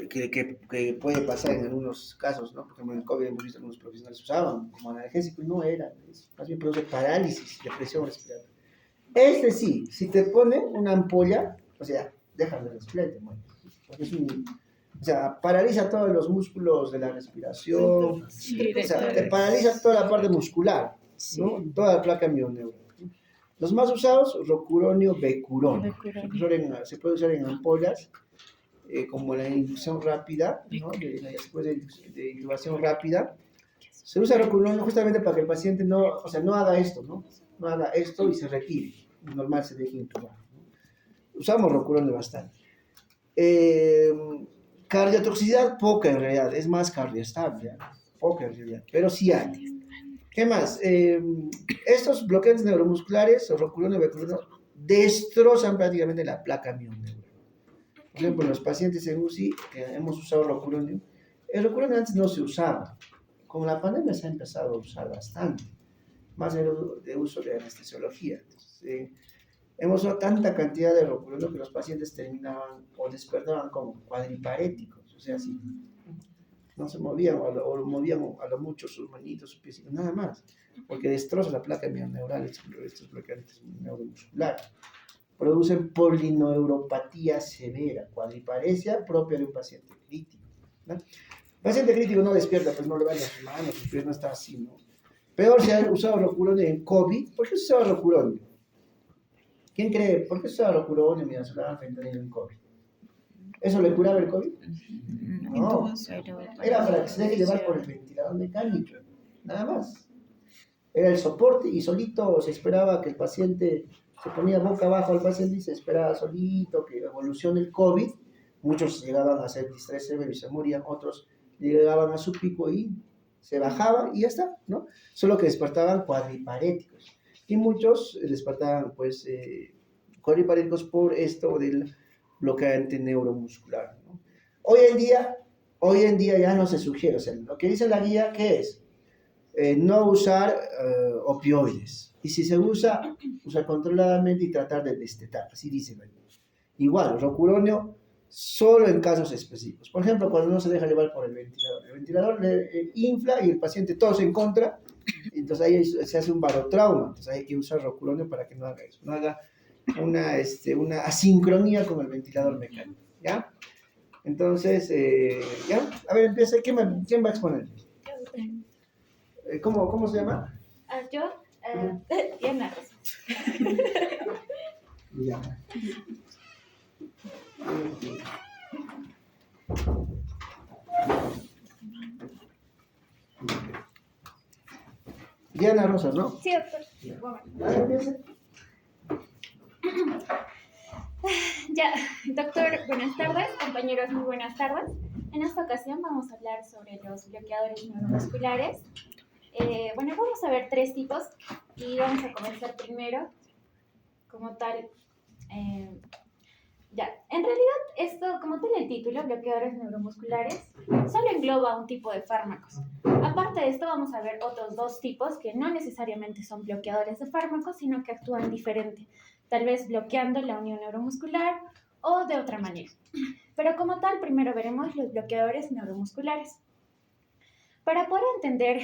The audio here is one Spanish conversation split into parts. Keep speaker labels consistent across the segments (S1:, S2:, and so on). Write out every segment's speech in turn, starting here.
S1: que puede pasar en algunos casos, ¿no? Por ejemplo, en el COVID hemos visto que algunos profesionales usaban como analgésico y no era, más bien produce parálisis, depresión respiratoria. Este sí, si te pone una ampolla, o sea, dejas de respirar, porque es un, o sea, paraliza todos los músculos de la respiración,
S2: Sí,
S1: o sea, te paraliza toda la parte muscular, ¿no? Toda la placa mioneural. Los más usados, rocuronio, becurón. Se puede usar en ampollas, como la inducción rápida, ¿no? Después de intubación rápida. Se usa rocuronio justamente para que el paciente no, o sea, no haga esto, ¿no? No haga esto y se retire. Normal se deje intubar, ¿no? Usamos rocuronio bastante. Cardiotoxicidad, poca en realidad, es más cardioestable, poca en realidad, pero sí hay. ¿Qué más? Estos bloqueantes neuromusculares, o rocuronio, becuronio, destrozan prácticamente la placa mioneural. Por ejemplo, en los pacientes en UCI que hemos usado rocuronio, el rocuronio antes no se usaba. Con la pandemia se ha empezado a usar bastante, más de uso de anestesiología. Entonces, hemos usado tanta cantidad de rocuronio que los pacientes terminaban o despertaban como cuadriparéticos, o sea, así, no se movían o movían a lo mucho sus manitos, sus pies, nada más, porque destroza la placa mioneural, estos bloqueantes neuromusculares. Producen polineuropatía severa, cuadriparesia propia de un paciente crítico, ¿no? El paciente crítico no despierta, pues no levanta sus manos, sus pies no está así, ¿no? Peor si ha usado rocuronio en COVID. ¿Por qué se usaba rocuronio? ¿Quién cree? ¿Por qué se usaba rocuronio mientras se daban fentanilo en COVID? ¿Eso le curaba el COVID? No. Era para que se deje llevar por el ventilador mecánico, nada más. Era el soporte y solito se esperaba que el paciente se ponía boca abajo al paciente y se esperaba solito que evolucione el COVID. Muchos llegaban a hacer distrés severo y se morían, otros llegaban a su pico y se bajaba y ya está, ¿no? Solo que despertaban cuadriparéticos. Y muchos despertaban, pues, cuadriparéticos por esto del bloqueante neuromuscular, ¿no? Hoy en día ya no se sugiere, o sea, lo que dice la guía, ¿qué es? No usar opioides. Y si se usa, usar controladamente y tratar de destetar. Así dice la ley. Igual, rocuronio solo en casos específicos. Por ejemplo, cuando no se deja llevar por el ventilador. El ventilador le infla y el paciente todo se encontra. Entonces ahí se hace un barotrauma. Entonces hay que usar rocuronio para que no haga eso. No haga una asincronía con el ventilador mecánico. ¿Ya? Entonces, ¿ya? A ver, empieza. ¿Quién va a exponer? ¿Cómo se llama?
S2: Yo, Diana Rosa.
S1: Ya. Diana Rosas, ¿no?
S2: Sí, doctor. Ya, doctor, buenas tardes, compañeros, muy buenas tardes. En esta ocasión vamos a hablar sobre los bloqueadores neuromusculares. Bueno, vamos a ver tres tipos y vamos a comenzar primero como tal. Ya, en realidad esto, como tal el título, bloqueadores neuromusculares, solo engloba un tipo de fármacos. Aparte de esto vamos a ver otros dos tipos que no necesariamente son bloqueadores de fármacos, sino que actúan diferente, tal vez bloqueando la unión neuromuscular o de otra manera. Pero como tal, primero veremos los bloqueadores neuromusculares. Para poder entender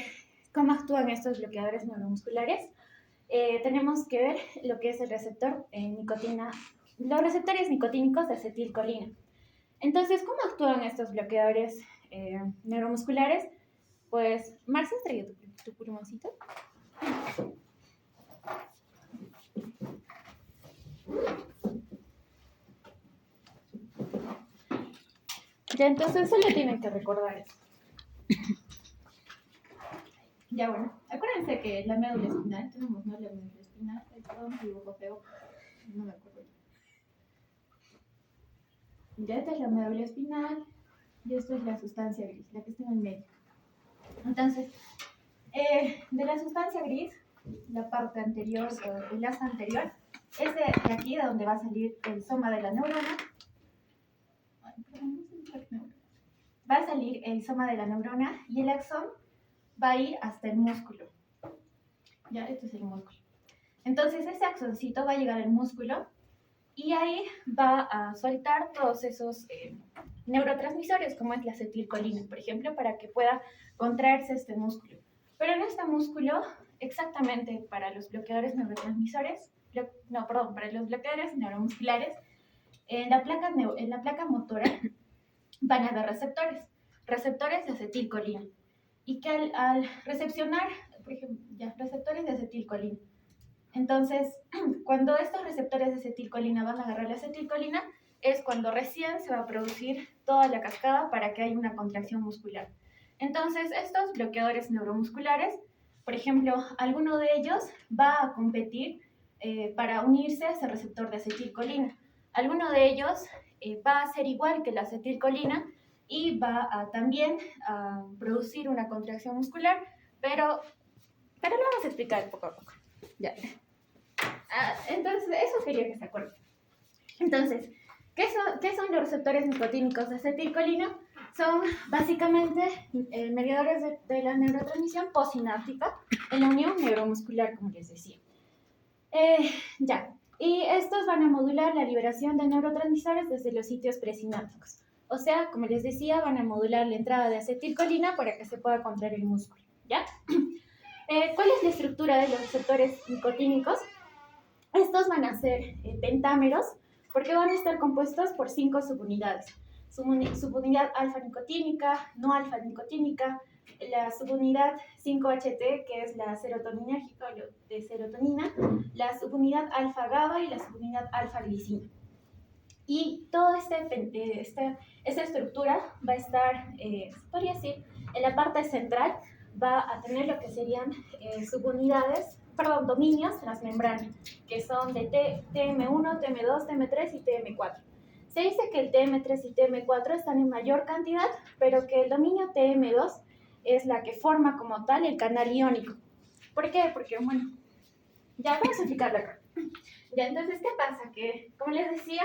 S2: cómo actúan estos bloqueadores neuromusculares, tenemos que ver lo que es el receptor nicotina, los receptores nicotínicos de acetilcolina. Entonces, ¿cómo actúan estos bloqueadores neuromusculares? Pues, Marcia, trae tu pulmoncito. Ya, entonces solo tienen que recordar eso. Ya, bueno, acuérdense que la médula espinal, tenemos la médula espinal, un dibujo feo, no me acuerdo. Ya, esta es la médula espinal y esto es la sustancia gris, la que está en el medio. Entonces, de la sustancia gris, la parte anterior o el asa anterior, es de aquí de donde va a salir el soma de la neurona. Va a salir el soma de la neurona y el axón va a ir hasta el músculo. Ya, esto es el músculo. Entonces, ese axoncito va a llegar al músculo y ahí va a soltar todos esos neurotransmisores, como es la acetilcolina, por ejemplo, para que pueda contraerse este músculo. Pero en este músculo, exactamente para los bloqueadores neurotransmisores, para los bloqueadores neuromusculares, en la placa motora van a haber receptores de acetilcolina, y que al recepcionar, por ejemplo, receptores de acetilcolina. Entonces, cuando estos receptores de acetilcolina van a agarrar la acetilcolina, es cuando recién se va a producir toda la cascada para que haya una contracción muscular. Entonces, estos bloqueadores neuromusculares, por ejemplo, alguno de ellos va a competir para unirse a ese receptor de acetilcolina. Alguno de ellos va a ser igual que la acetilcolina y va a también a producir una contracción muscular, pero lo vamos a explicar poco a poco. Ya. Entonces, eso quería que se acuerden. Entonces, ¿qué son los receptores nicotínicos de acetilcolina? Son básicamente mediadores de la neurotransmisión postsináptica en la unión neuromuscular, como les decía. Y estos van a modular la liberación de neurotransmisores desde los sitios presinápticos. O sea, como les decía, van a modular la entrada de acetilcolina para que se pueda contraer el músculo, ¿ya? ¿Cuál es la estructura de los receptores nicotínicos? Estos van a ser pentámeros porque van a estar compuestos por 5 subunidades. Subunidad alfa-nicotínica, no alfa-nicotínica, la subunidad 5-HT, que es la serotoninérgica de serotonina, la subunidad alfa-GABA y la subunidad alfa-glicina. Y toda esta estructura va a estar, podría decir, en la parte central va a tener lo que serían dominios en las membranas, que son de TM1, TM2, TM3 y TM4. Se dice que el TM3 y TM4 están en mayor cantidad, pero que el dominio TM2 es la que forma como tal el canal iónico. ¿Por qué? Porque, bueno, ya vamos a explicarlo acá. Ya, entonces, ¿qué pasa? Que, como les decía,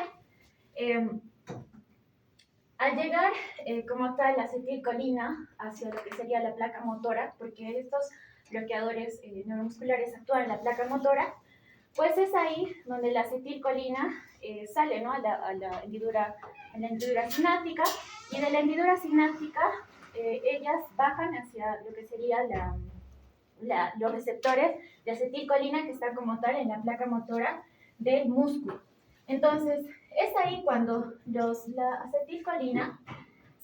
S2: al llegar como tal la acetilcolina hacia lo que sería la placa motora, porque estos bloqueadores neuromusculares actúan en la placa motora, pues es ahí donde la acetilcolina sale, ¿no? a la hendidura sináptica, y de la hendidura sináptica ellas bajan hacia lo que sería los receptores de acetilcolina que están como tal en la placa motora del músculo. Entonces, es ahí cuando la acetilcolina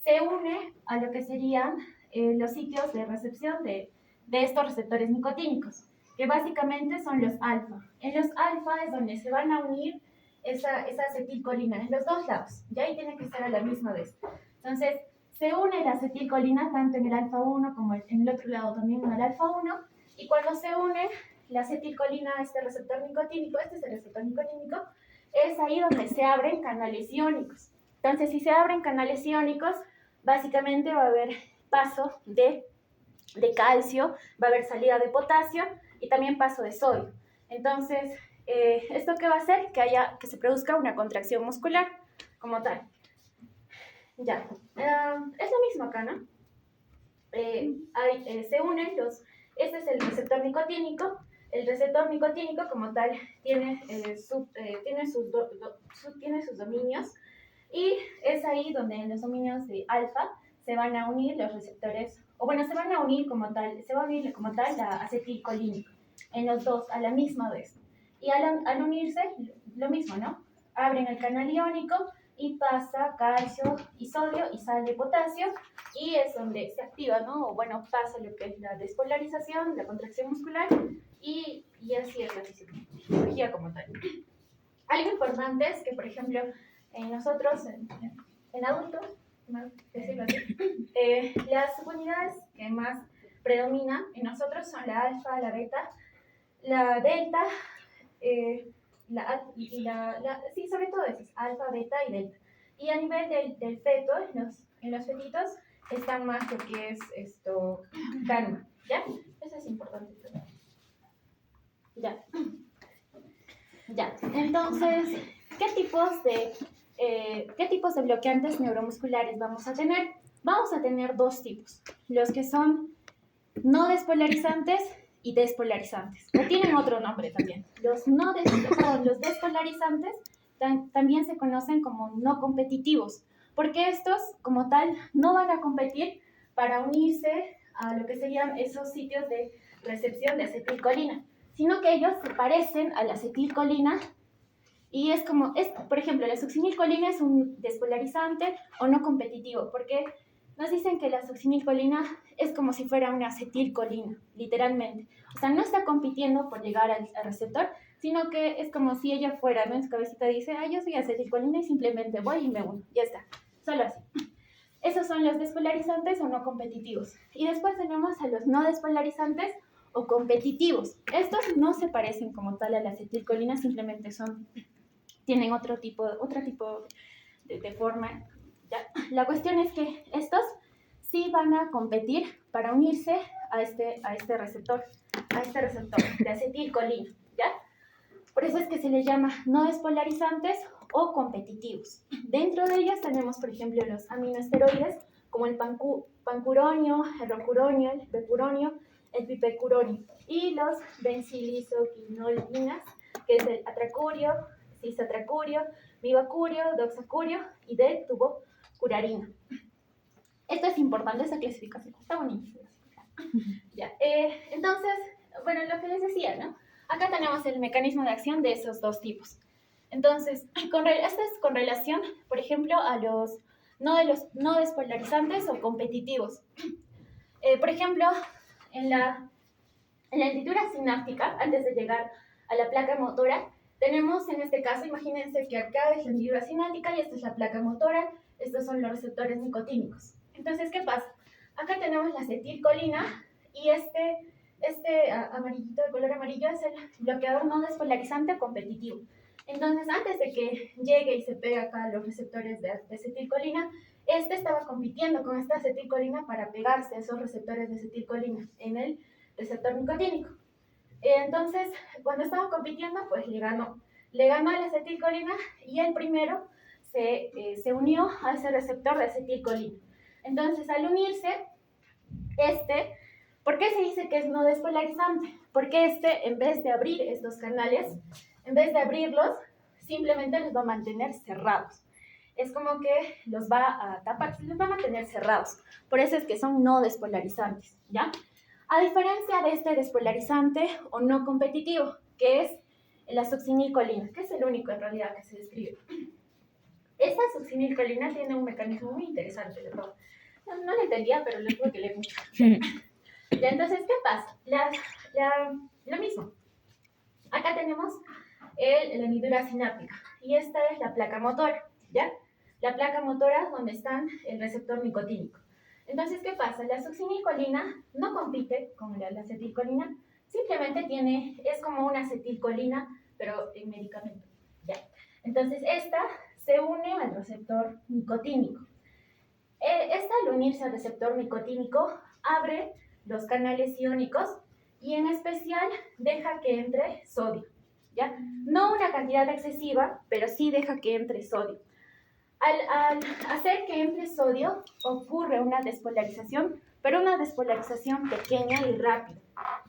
S2: se une a lo que serían los sitios de recepción de estos receptores nicotínicos, que básicamente son los alfa. En los alfa es donde se van a unir esa acetilcolina, en los dos lados, y ahí tienen que estar a la misma vez. Entonces, se une la acetilcolina tanto en el alfa 1 como en el otro lado también en el alfa 1, y cuando se une la acetilcolina a este receptor nicotínico, este es el receptor nicotínico, es ahí donde se abren canales iónicos. Entonces, si se abren canales iónicos, básicamente va a haber paso de calcio, va a haber salida de potasio y también paso de sodio. Entonces, ¿esto qué va a hacer? Que se produzca una contracción muscular como tal. Ya, es lo mismo acá, ¿no? Se unen este es el receptor nicotínico. El receptor nicotínico como tal tiene sus dominios, y es ahí donde en los dominios de alfa se van a unir los receptores, o bueno, se va a unir como tal la acetilcolina en los dos a la misma vez. Y al unirse, lo mismo, ¿no? Abren el canal iónico y pasa calcio y sodio y sale potasio, y es donde se activa, ¿no? O bueno, pasa lo que es la despolarización, la contracción muscular, y así es la fisiología como tal. Algo importante es que, por ejemplo, nosotros, en adultos, decirlo así, las subunidades que más predominan en nosotros son la alfa, la beta, la delta, sí, sobre todo esas, alfa, beta y delta. Y a nivel del feto, en los fetitos, está más lo que es gamma, ¿ya? Eso es importante. Ya. Entonces, ¿qué tipos de bloqueantes neuromusculares vamos a tener? Vamos a tener dos tipos, los que son no despolarizantes y despolarizantes, o tienen otro nombre también. Los despolarizantes también se conocen como no competitivos. porque estos, como tal, no van a competir para unirse a lo que serían esos sitios de recepción de acetilcolina, sino que ellos se parecen a la acetilcolina y es como, por ejemplo, la succinilcolina es un despolarizante o no competitivo, porque nos dicen que la succinilcolina es como si fuera una acetilcolina, literalmente. O sea, no está compitiendo por llegar al receptor, sino que es como si ella fuera, ¿no? En su cabecita dice, yo soy acetilcolina y simplemente voy y me uno, ya está, solo así. Esos son los despolarizantes o no competitivos. Y después tenemos a los no despolarizantes o competitivos. Estos no se parecen como tal a la acetilcolina, simplemente tienen otro tipo de forma. ¿Ya? La cuestión es que estos sí van a competir para unirse a este receptor de acetilcolina, ¿ya? Por eso es que se les llama no despolarizantes o competitivos. Dentro de ellas tenemos, por ejemplo, los aminoesteroides, como el pancuronio, el rocuronio, el becuronio, el pipercuronio, y los bencilisoquinolinas, que es el atracurio, cisatracurio, vivacurio, doxacurio y del tubocurarina. Esto es importante, esa clasificación, está bonita. Ya, entonces, bueno, lo que les decía, ¿no? Acá tenemos el mecanismo de acción de esos dos tipos. Entonces, esta es con relación, por ejemplo, a los no despolarizantes o competitivos. Por ejemplo, en la hendidura sináptica, antes de llegar a la placa motora, tenemos en este caso, imagínense que acá es la hendidura sináptica y esta es la placa motora, estos son los receptores nicotínicos. Entonces, ¿qué pasa? Acá tenemos la acetilcolina y este amarillito de color amarillo es el bloqueador no despolarizante competitivo. Entonces, antes de que llegue y se pegue acá a los receptores de acetilcolina, este estaba compitiendo con esta acetilcolina para pegarse a esos receptores de acetilcolina en el receptor nicotínico. Entonces, cuando estaba compitiendo, pues le ganó a la acetilcolina y el primero se unió a ese receptor de acetilcolina. Entonces, al unirse, ¿por qué se dice que es no despolarizante? Porque en vez de abrir estos canales, en vez de abrirlos, simplemente los va a mantener cerrados. Es como que los va a tapar, los va a mantener cerrados. Por eso es que son no despolarizantes, ¿ya? A diferencia de este despolarizante o no competitivo, que es la succinilcolina, que es el único en realidad que se describe. Esta succinilcolina tiene un mecanismo muy interesante, ¿no? No lo entendía, pero lo tuve que leer mucho. Ya, entonces, ¿qué pasa? Lo mismo. Acá tenemos la hendidura sináptica y esta es la placa motora, ¿ya? La placa motora es donde está el receptor nicotínico. Entonces, ¿qué pasa? La succinilcolina no compite con la acetilcolina, simplemente es como una acetilcolina, pero en medicamento, ¿ya? Entonces, esta se une al receptor nicotínico. Esta, al unirse al receptor nicotínico, abre los canales iónicos y en especial deja que entre sodio, ¿ya? No una cantidad excesiva, pero sí deja que entre sodio. Al hacer que entre sodio, ocurre una despolarización, pero una despolarización pequeña y rápida.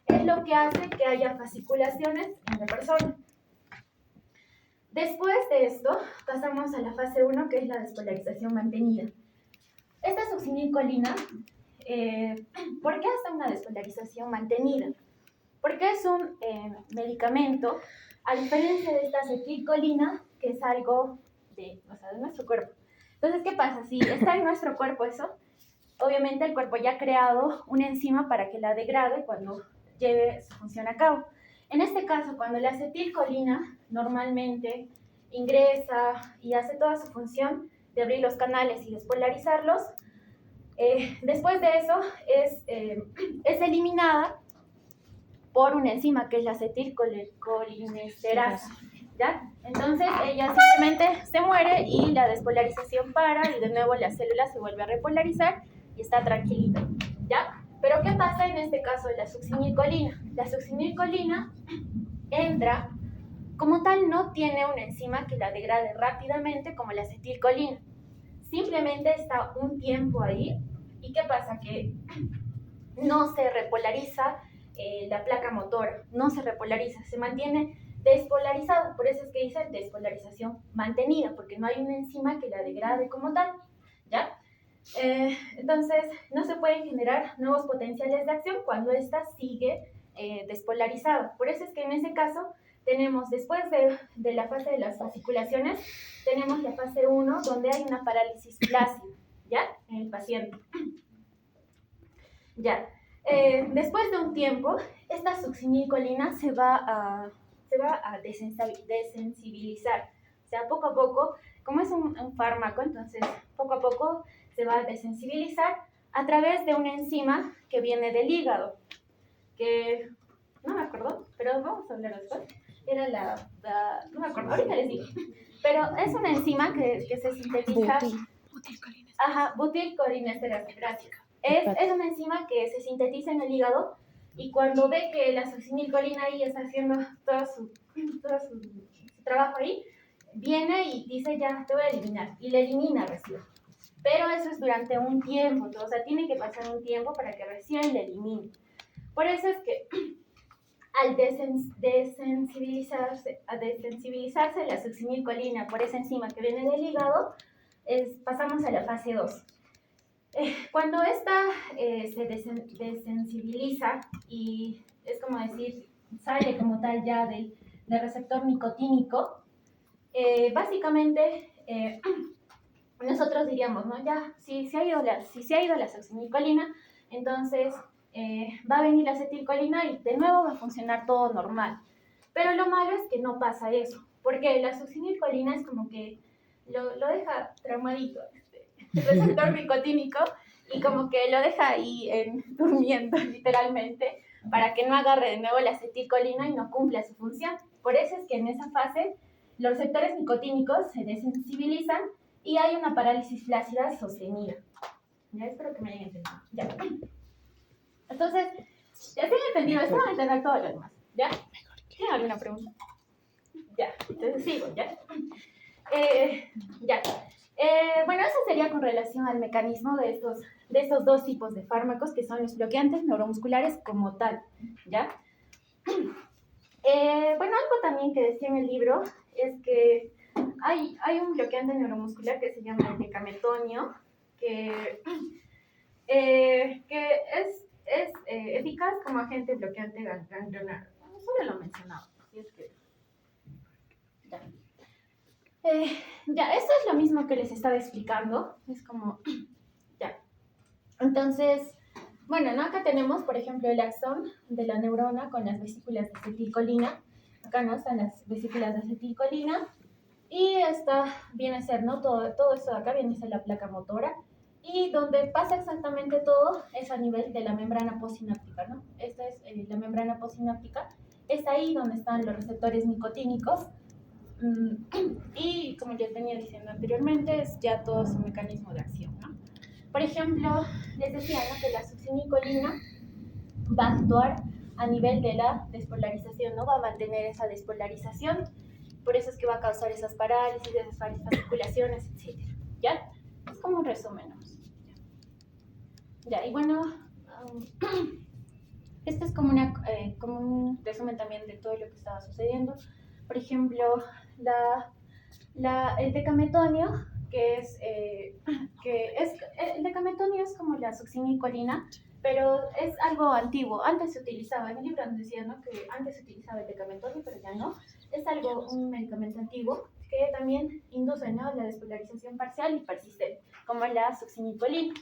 S2: Es lo que hace que haya fasciculaciones en la persona. Después de esto, pasamos a la fase 1, que es la despolarización mantenida. Esta succinilcolina, ¿por qué hace una despolarización mantenida? Porque es un medicamento, a diferencia de esta acetilcolina, que es algo de nuestro cuerpo. Entonces, ¿qué pasa? Si está en nuestro cuerpo eso, obviamente el cuerpo ya ha creado una enzima para que la degrade cuando lleve su función a cabo. En este caso, cuando la acetilcolina normalmente ingresa y hace toda su función de abrir los canales y despolarizarlos, después de eso es eliminada por una enzima que es la acetilcolinesterasa, ¿ya? Entonces ella simplemente se muere y la despolarización para y de nuevo la célula se vuelve a repolarizar y está tranquilita, ¿ya? Pero ¿qué pasa en este caso de la succinilcolina? La succinilcolina entra, como tal no tiene una enzima que la degrade rápidamente como la acetilcolina, simplemente está un tiempo ahí y ¿qué pasa? Que no se repolariza la placa motora, no se repolariza, se mantiene despolarizado, por eso es que dice despolarización mantenida, porque no hay una enzima que la degrade como tal. ¿ya? Entonces, no se pueden generar nuevos potenciales de acción cuando ésta sigue despolarizada. Por eso es que en ese caso tenemos, después de la fase de las fasciculaciones, tenemos la fase 1, donde hay una parálisis flácida, ¿ya? En el paciente. Ya. Después de un tiempo, esta succinilcolina se va a desensibilizar. O sea, poco a poco, como es un fármaco, entonces poco a poco se va a desensibilizar a través de una enzima que viene del hígado, que no me acuerdo, pero vamos a hablar después. Era no me acuerdo, ahorita les digo. Pero es una enzima que se sintetiza. Butilcolina. Ajá, butilcolinesterasa, gracias. Es una enzima que se sintetiza en el hígado y cuando ve que la succinilcolina ahí está haciendo todo su trabajo ahí, viene y dice, ya, te voy a eliminar. Y le elimina recién. Pero eso es durante un tiempo, o sea, tiene que pasar un tiempo para que recién le elimine. Por eso es que al desensibilizarse la succinilcolina por esa enzima que viene del hígado, pasamos a la fase 2. Cuando esta se desensibiliza y es como decir, sale como tal ya del receptor nicotínico, básicamente nosotros diríamos, ¿no? Ya, si se ha ido la succinilcolina, entonces va a venir la acetilcolina y de nuevo va a funcionar todo normal. Pero lo malo es que no pasa eso, porque la succinilcolina es como que lo deja traumadito, el receptor nicotínico, y como que lo deja ahí durmiendo, literalmente, para que no agarre de nuevo la acetilcolina y no cumpla su función. Por eso es que en esa fase los receptores nicotínicos se desensibilizan y hay una parálisis flácida sostenida. Ya, espero que me hayan entendido. Ya. Entonces, ya se han entendido esto, van a entender todo lo demás. ¿Ya? ¿Tienen alguna pregunta? Ya, entonces sigo, ¿ya? Ya. Bueno, eso sería con relación al mecanismo de estos dos tipos de fármacos, que son los bloqueantes neuromusculares como tal, ¿ya? Bueno, algo también que decía en el libro es que hay un bloqueante neuromuscular que se llama el decametonio, que es eficaz como agente bloqueante ganglionar. Solo lo he mencionado, así es que... Ya. Ya, esto es lo mismo que les estaba explicando, es como... Ya. Entonces, bueno, ¿no? Acá tenemos, por ejemplo, el axón de la neurona con las vesículas de acetilcolina. Acá, ¿no? Están las vesículas de acetilcolina. Y esta viene a ser, ¿no? Todo esto de acá viene a ser la placa motora. Y donde pasa exactamente todo es a nivel de la membrana postsináptica, ¿no? Esta es la membrana postsináptica. Es ahí donde están los receptores nicotínicos. Y como ya tenía diciendo anteriormente, es ya todo su mecanismo de acción, ¿no? Por ejemplo, les decía, ¿no? Que la succinilcolina va a actuar a nivel de la despolarización, ¿no? Va a mantener esa despolarización, por eso es que va a causar esas parálisis, esas fasciculaciones, etc. ¿Ya? Es como un resumen, ¿no? Ya, y bueno, este es como un resumen también de todo lo que estaba sucediendo. Por ejemplo, el decametonio, el decametonio es como la succinilcolina, pero es algo antiguo. Antes se utilizaba, en el libro nos decía, ¿no? Que antes se utilizaba el decametonio, pero ya no. Es un medicamento antiguo que también induce, ¿no? La despolarización parcial y persistente, como la succinilcolina.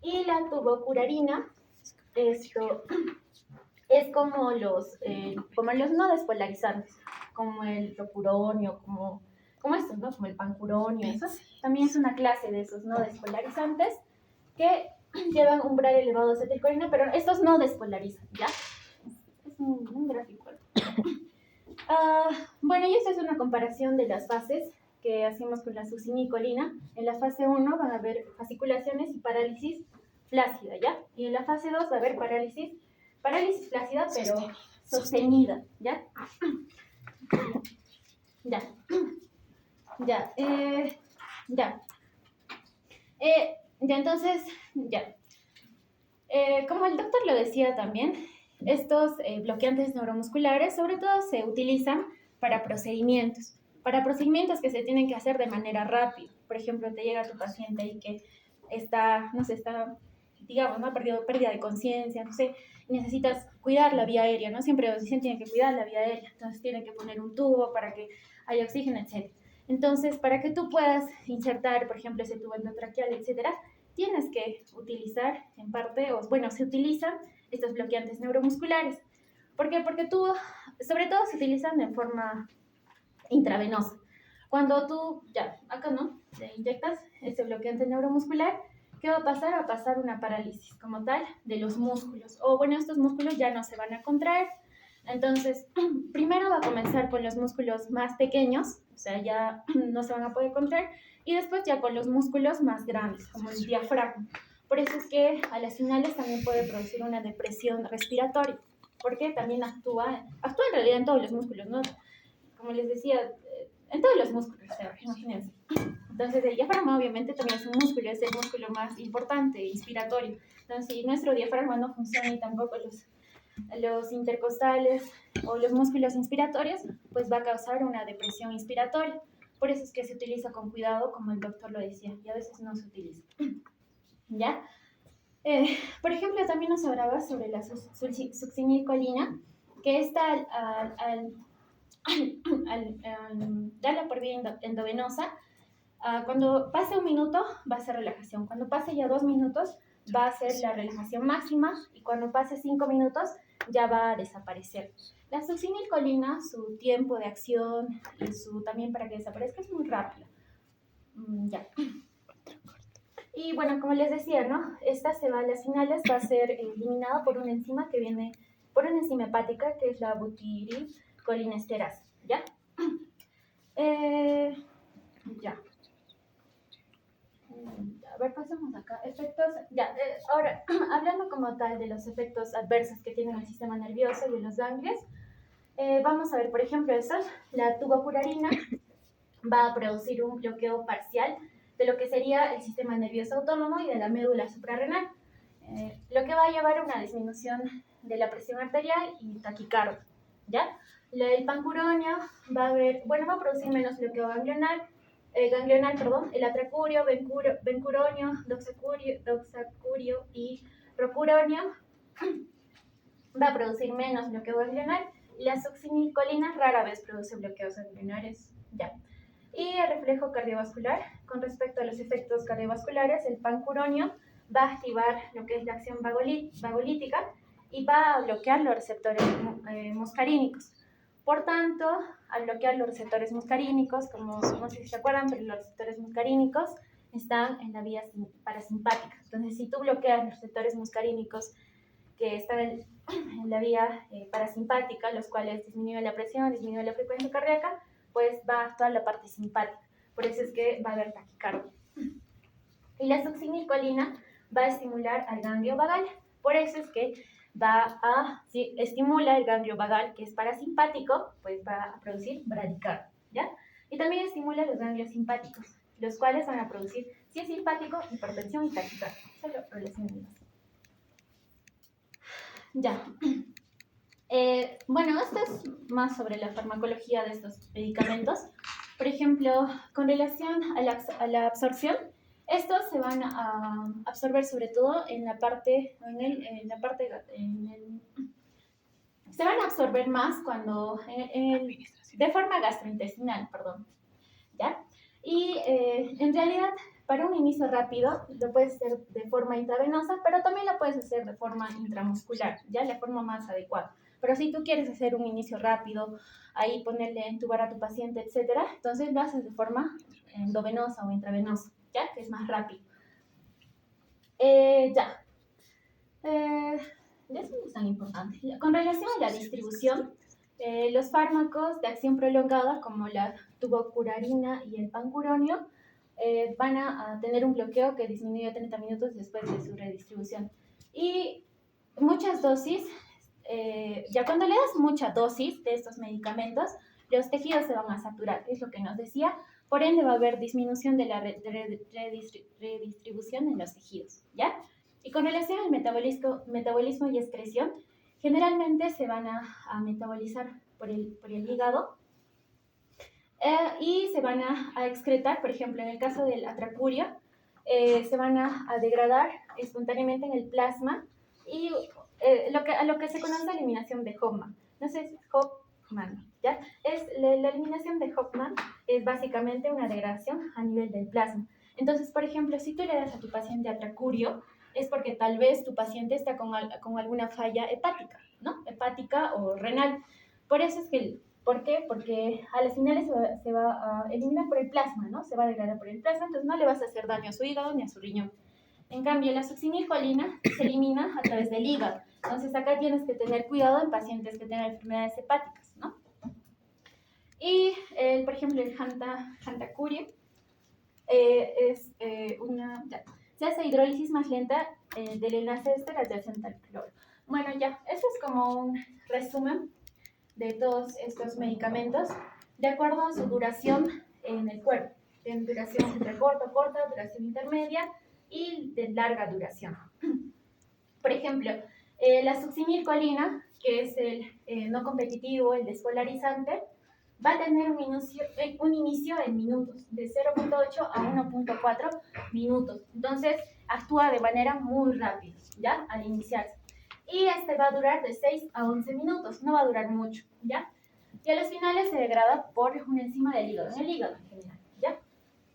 S2: Y la tubocurarina, esto es como los no despolarizantes, como el rocuronio, como estos, ¿no? Como el pancuronio, eso. También es una clase de esos no despolarizantes que llevan umbral elevado de acetilcolina, pero estos no despolarizan, ¿ya? Es un gráfico. Bueno, y esta es una comparación de las fases que hacemos con la succinilcolina. En la fase 1 van a haber fasciculaciones y parálisis flácida, ¿ya? Y en la fase 2 va a haber parálisis flácida, pero sostenida, ¿ya? Ya. Ya. Ya, entonces, ya. Como el doctor lo decía también, estos bloqueantes neuromusculares sobre todo se utilizan para procedimientos. para procedimientos que se tienen que hacer de manera rápida. Por ejemplo, te llega tu paciente y que está, no sé, está, digamos, ¿no? Pérdida de conciencia, no sé, necesitas cuidar la vía aérea, ¿no? Siempre los dicen tienen que cuidar la vía aérea, entonces tienen que poner un tubo para que haya oxígeno, etc. Entonces, para que tú puedas insertar, por ejemplo, ese tubo endotraqueal, etcétera, tienes que utilizar, en parte, o bueno, se utilizan estos bloqueantes neuromusculares. ¿Por qué? Porque tú, sobre todo, se utilizan de forma intravenosa. Cuando tú, ya, acá no, te inyectas ese bloqueante neuromuscular, ¿qué va a pasar? Va a pasar una parálisis como tal de los músculos. O bueno, estos músculos ya no se van a contraer. Entonces, primero va a comenzar con los músculos más pequeños, o sea, ya no se van a poder contraer, y después ya con los músculos más grandes, como el diafragma. Por eso es que a las finales también puede producir una depresión respiratoria, porque también actúa en realidad en todos los músculos, ¿no? Como les decía, en todos los músculos, imagínense. Entonces, el diafragma obviamente también es un músculo, es el músculo más importante, inspiratorio. Entonces, si nuestro diafragma no funciona y tampoco los intercostales o los músculos inspiratorios, pues va a causar una depresión inspiratoria. Por eso es que se utiliza con cuidado, como el doctor lo decía, y a veces no se utiliza. ¿Ya? Por ejemplo, también nos hablaba sobre la succinilcolina, que está al darla por vía endovenosa, cuando pase un minuto va a ser relajación, cuando pase ya 2 minutos va a ser la relajación máxima y cuando pase 5 minutos ya va a desaparecer. La succinilcolina, su tiempo de acción y también para que desaparezca es muy rápido. Ya. Y bueno, como les decía, ¿no? Esta se va a las finales, va a ser eliminada por una enzima que viene, por una enzima hepática que es la butiricolinesterasa, ¿ya? Ya. A ver, pasamos acá. Efectos, ya, ahora, hablando como tal de los efectos adversos que tienen el sistema nervioso y los ganglios, vamos a ver, por ejemplo, la tubocurarina va a producir un bloqueo parcial de lo que sería el sistema nervioso autónomo y de la médula suprarrenal, lo que va a llevar a una disminución de la presión arterial y taquicardia, ¿ya? El pancuronio va a producir menos bloqueo ganglional, el atracurio, bencuronio, doxacurio y procuronio va a producir menos bloqueo ganglional. La succinilcolina rara vez produce bloqueos ganglionares, ya. Y el reflejo cardiovascular, con respecto a los efectos cardiovasculares, el pancuronio va a activar lo que es la acción vagolítica y va a bloquear los receptores muscarínicos. Por tanto, al bloquear los receptores muscarínicos, como no sé si se acuerdan, pero los receptores muscarínicos están en la vía parasimpática. Entonces, si tú bloqueas los receptores muscarínicos que están en la vía parasimpática, los cuales disminuyen la presión, disminuyen la frecuencia cardíaca, pues va a actuar la parte simpática. Por eso es que va a haber taquicardia. Y la succinilcolina va a estimular al ganglio vagal. Por eso es que si estimula el ganglio vagal, que es parasimpático, pues va a producir bradicardia, ¿ya? Y también estimula los ganglios simpáticos, los cuales van a producir, si es simpático, hipertensión y taquicardia. Solo relacionamos. Ya. Bueno, esto es más sobre la farmacología de estos medicamentos. Por ejemplo, con relación a la absorción, estos se van a absorber sobre todo en la parte, se van a absorber más cuando, de forma gastrointestinal, perdón, ¿ya? Y en realidad, para un inicio rápido, lo puedes hacer de forma intravenosa, pero también lo puedes hacer de forma intramuscular, ¿ya? La forma más adecuada. Pero si tú quieres hacer un inicio rápido, ahí ponerle entubar a tu paciente, etcétera, entonces lo haces de forma endovenosa o intravenosa, ¿ya? Que es más rápido. Ya. Eso no es tan importante. Con relación a la distribución, los fármacos de acción prolongada, como la tubocurarina y el pancuronio, van a tener un bloqueo que disminuye a 30 minutos después de su redistribución. Y muchas dosis, ya cuando le das mucha dosis de estos medicamentos, los tejidos se van a saturar, es lo que nos decía, por ende va a haber disminución de la redistribución en los tejidos, ¿ya? Y con relación al metabolismo y excreción, generalmente se van a metabolizar por el hígado y se van a excretar, por ejemplo, en el caso del atracurio, se van a degradar espontáneamente en el plasma y a lo que se conoce eliminación de Hoffman. No sé si Hoffman, ¿ya? La eliminación de Hoffman es básicamente una degradación a nivel del plasma. Entonces, por ejemplo, si tú le das a tu paciente atracurio, es porque tal vez tu paciente está con alguna falla hepática, ¿no? Hepática o renal. Por eso es que ¿por qué? Porque a las finales se va a eliminar por el plasma, ¿no? Se va a degradar por el plasma, entonces no le vas a hacer daño a su hígado ni a su riñón. En cambio, la succinilcolina se elimina a través del hígado. Entonces, acá tienes que tener cuidado en pacientes que tengan enfermedades hepáticas, ¿no? Y, por ejemplo, el hantacuria se hace hidrólisis más lenta del enlace éster adyacente al cloro. Bueno, ya, eso es como un resumen de todos estos medicamentos de acuerdo a su duración en el cuerpo. En duración entre corta, duración intermedia y de larga duración. Por ejemplo, la succinilcolina, que es el no competitivo, el despolarizante, va a tener un inicio en minutos, de 0.8 a 1.4 minutos. Entonces, actúa de manera muy rápida, ¿ya? Al iniciarse. Y este va a durar de 6 a 11 minutos, no va a durar mucho, ¿ya? Y a los finales se degrada por una enzima del hígado, en el hígado en general, ¿ya?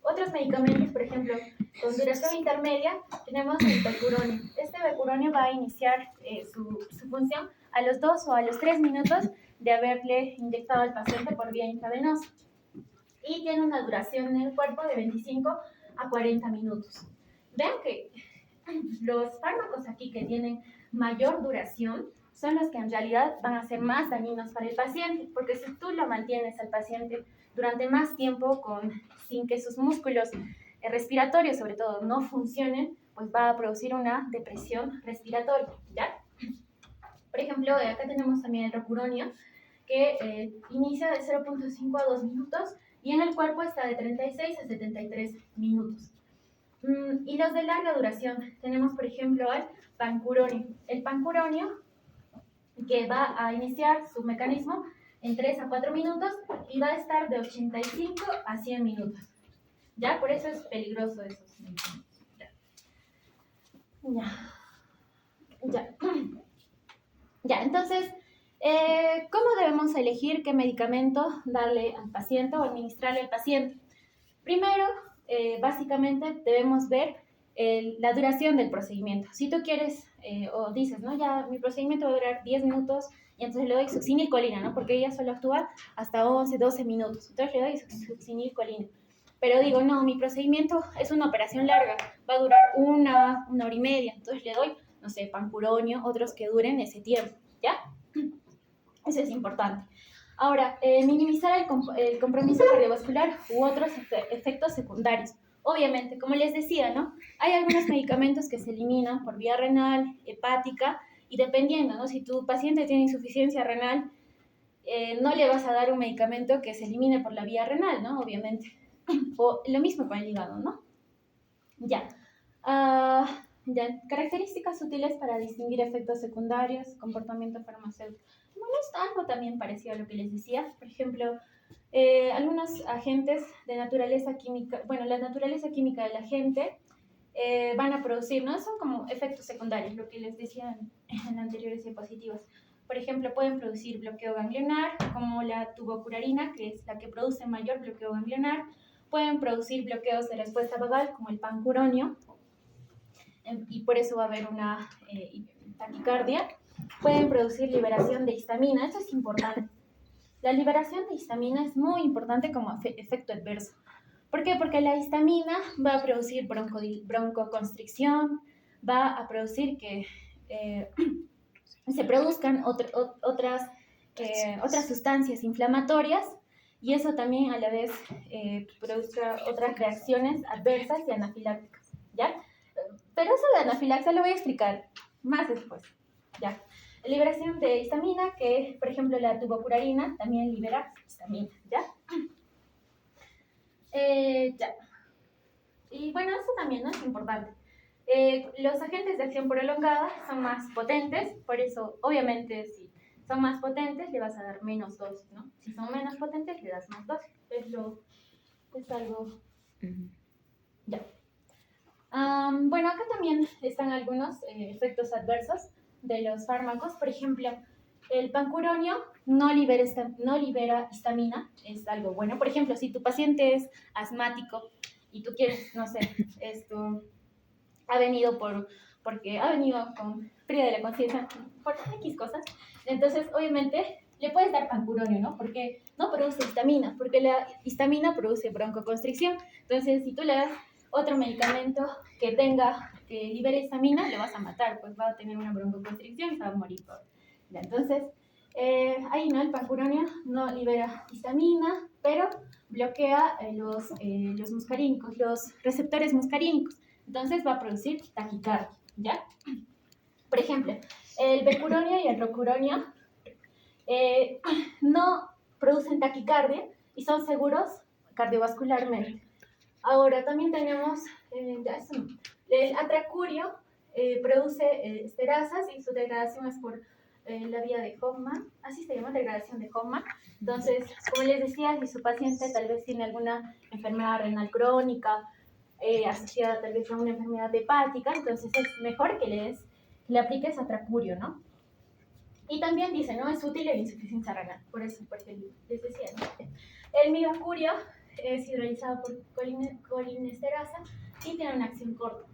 S2: Otros medicamentos, por ejemplo, con duración intermedia, tenemos el becuronio. Este becuronio va a iniciar su función a los 2 o a los 3 minutos de haberle inyectado al paciente por vía intravenosa. Y tiene una duración en el cuerpo de 25 a 40 minutos. Vean que los fármacos aquí que tienen mayor duración son los que en realidad van a ser más dañinos para el paciente, porque si tú lo mantienes al paciente durante más tiempo sin que sus músculos respiratorios, sobre todo, no funcionen, pues va a producir una depresión respiratoria, ¿ya? Por ejemplo, acá tenemos también el rocuronio, que inicia de 0.5 a 2 minutos y en el cuerpo está de 36 a 73 minutos. Y los de larga duración, tenemos por ejemplo el pancuronio. El pancuronio que va a iniciar su mecanismo en 3 a 4 minutos y va a estar de 85 a 100 minutos. ¿Ya? Por eso es peligroso esos medicamentos. Ya, entonces, ¿cómo debemos elegir qué medicamento darle al paciente o administrarle al paciente? Primero, básicamente debemos ver la duración del procedimiento. Si tú quieres o dices, no, ya mi procedimiento va a durar 10 minutos y entonces le doy succinilcolina, ¿no? Porque ella solo actúa hasta 11, 12 minutos. Entonces le doy succinilcolina. Pero digo, no, mi procedimiento es una operación larga, va a durar una hora y media. Entonces le doy, no sé, pancuronio, otros que duren ese tiempo, ¿ya? Eso es importante. Ahora, minimizar el compromiso cardiovascular u otros efectos secundarios. Obviamente, como les decía, ¿no? Hay algunos medicamentos que se eliminan por vía renal, hepática, y dependiendo, ¿no? Si tu paciente tiene insuficiencia renal, no le vas a dar un medicamento que se elimine por la vía renal, ¿no? Obviamente. O lo mismo con el hígado, ¿no? Ya. Ya. Características útiles para distinguir efectos secundarios, comportamiento farmacéutico. Bueno, es algo también parecido a lo que les decía. Por ejemplo, algunos agentes de naturaleza química, bueno, la naturaleza química del agente van a producir, ¿no? Son como efectos secundarios, lo que les decía en anteriores diapositivas. Por ejemplo, pueden producir bloqueo ganglionar, como la tubocurarina, que es la que produce mayor bloqueo ganglionar. Pueden producir bloqueos de respuesta vagal, como el pancuronio, y por eso va a haber una taquicardia. Pueden producir liberación de histamina, esto es importante. La liberación de histamina es muy importante como efecto adverso. ¿Por qué? Porque la histamina va a producir broncoconstricción, va a producir que se produzcan otras sustancias inflamatorias y eso también a la vez produzca otras reacciones adversas y anafilácticas, ¿ya? Pero eso de anafilaxia lo voy a explicar más después, ¿ya? Liberación de histamina, que por ejemplo la tubocurarina también libera histamina, ¿ya? Ya. Y bueno, eso también, ¿no? Es importante. Los agentes de acción prolongada son más potentes, por eso obviamente si son más potentes, le vas a dar menos dosis, ¿no? Si son menos potentes, le das más dosis. Es algo... Ya. Bueno, acá también están algunos efectos adversos de los fármacos. Por ejemplo, el pancuronio no libera histamina, es algo bueno. Por ejemplo, si tu paciente es asmático y tú quieres, no sé, ha venido porque ha venido con frío de la conciencia, por X cosas, entonces obviamente le puedes dar pancuronio, ¿no? Porque no produce histamina, porque la histamina produce broncoconstricción. Entonces, si tú le das otro medicamento que libere histamina, le vas a matar, pues va a tener una broncoconstricción y se va a morir. Ya, entonces, ahí, ¿no? El pancuronio no libera histamina, pero bloquea los muscarínicos, los receptores muscarínicos. Entonces va a producir taquicardia, ¿ya? Por ejemplo, el becuronio y el rocuronio no producen taquicardia y son seguros cardiovascularmente. Ahora también tenemos el atracurio, produce esterasas y su degradación es por la vía de Hoffman, así se llama, degradación de Hoffman. Entonces, como les decía, si su paciente tal vez tiene alguna enfermedad renal crónica, asociada tal vez a una enfermedad hepática, entonces es mejor que le apliques atracurio, ¿no? Y también dice, ¿no? Es útil en insuficiencia renal, por eso, porque les decía, ¿no? El migacurio es hidrolizado por colinesterasa y tiene una acción corta.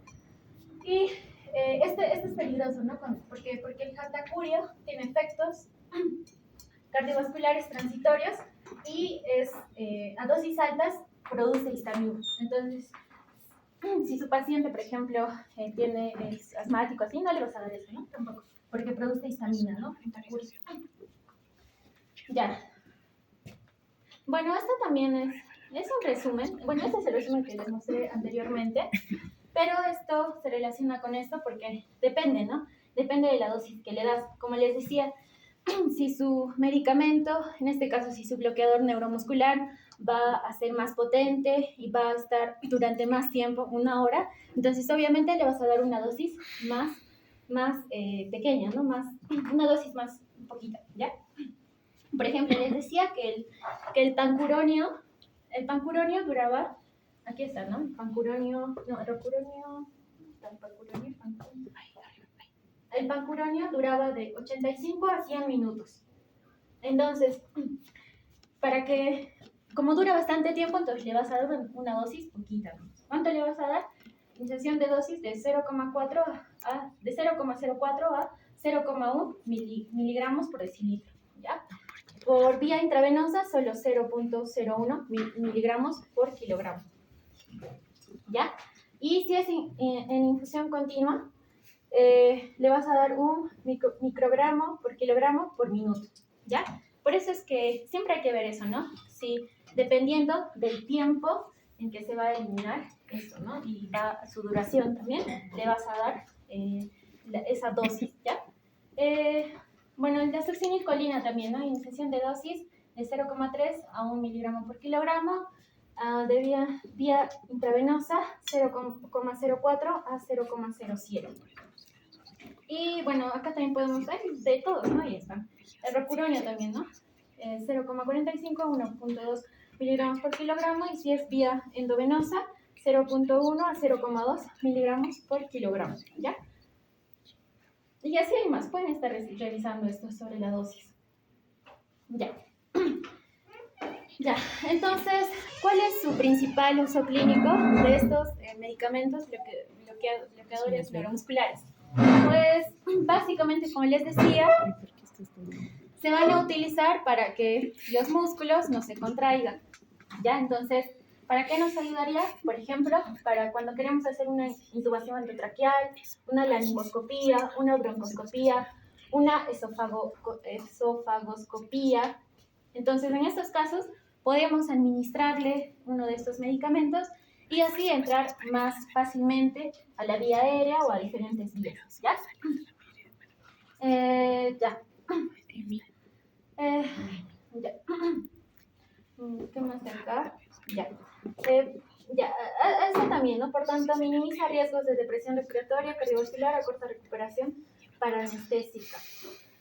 S2: Y este es peligroso, ¿no? Porque el jatacurio tiene efectos cardiovasculares transitorios y a dosis altas produce histamina. Entonces, si su paciente, por ejemplo, es asmático, así, no le vas a dar eso, ¿no? Tampoco, porque produce histamina, ¿no? Ya. Bueno, esto también es un resumen. Bueno, este es el resumen que les mostré anteriormente, pero esto se relaciona con esto porque depende, ¿no? Depende de la dosis que le das. Como les decía, si su medicamento, en este caso si su bloqueador neuromuscular, va a ser más potente y va a estar durante más tiempo, 1 hora, entonces obviamente le vas a dar una dosis más pequeña, ¿no? Una dosis más poquita, ¿ya? Por ejemplo, les decía que el pancuronio duraba, aquí está, ¿no? El pancuronio, no, el rocuronio, el pancuronio duraba de 85 a 100 minutos. Entonces, como dura bastante tiempo, entonces le vas a dar una dosis poquita. ¿Cuánto le vas a dar? Iniciación de dosis de 0,04 a 0,1 miligramos por decilitro, ¿ya? Por vía intravenosa, solo 0,01 miligramos por kilogramo, ¿ya? Y si es en infusión continua, le vas a dar un microgramo por kilogramo por minuto, ¿ya? Por eso es que siempre hay que ver eso, ¿no? Si dependiendo del tiempo en que se va a eliminar esto, ¿no? Y su duración también, le vas a dar esa dosis, ¿ya? Bueno, la succinilcolina también, ¿no? Iniciación de dosis de 0,3 a 1 miligramo por kilogramo, de vía intravenosa 0,04 a 0,07. Y bueno, acá también podemos ver de todos, ¿no? Ahí está. El rocuronio también, ¿no? 0,45 a 1,2 miligramos por kilogramo, y si es vía endovenosa, 0,1 a 0,2 miligramos por kilogramo, ¿ya? Y así hay más, pueden estar revisando esto sobre la dosis. Ya. Ya, entonces, ¿cuál es su principal uso clínico de estos medicamentos bloqueadores neuromusculares? Pues, básicamente, como les decía, se van a utilizar para que los músculos no se contraigan, ¿ya? Entonces, ¿para qué nos ayudaría? Por ejemplo, para cuando queremos hacer una intubación endotraqueal, una laringoscopía, una broncoscopía, una esofagoscopía. Entonces, en estos casos, podemos administrarle uno de estos medicamentos y así entrar más fácilmente a la vía aérea o a diferentes vías, ¿ya? Ya. ¿Qué más de acá? Ya. Eso también, ¿no? Por tanto, minimiza riesgos de depresión respiratoria, cardiovascular a corta recuperación para anestésica.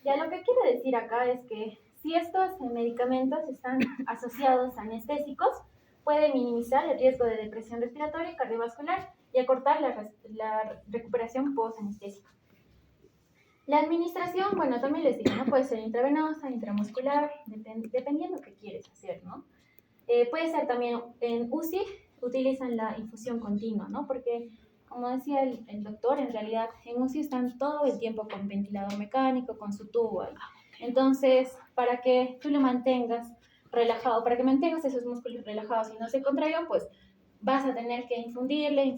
S2: Ya lo que quiero decir acá es que si estos medicamentos están asociados a anestésicos, puede minimizar el riesgo de depresión respiratoria y cardiovascular y acortar la recuperación post-anestésica. La administración, bueno, también les digo, ¿no? Puede ser intravenosa, intramuscular, dependiendo qué quieres hacer, ¿no? Puede ser también en UCI, utilizan la infusión continua, ¿no? Porque, como decía el doctor, en realidad en UCI están todo el tiempo con ventilador mecánico, con su tubo ahí. Entonces, para que tú lo mantengas relajado, para que mantengas esos músculos relajados y no se contraigan, pues vas a tener que infundirle,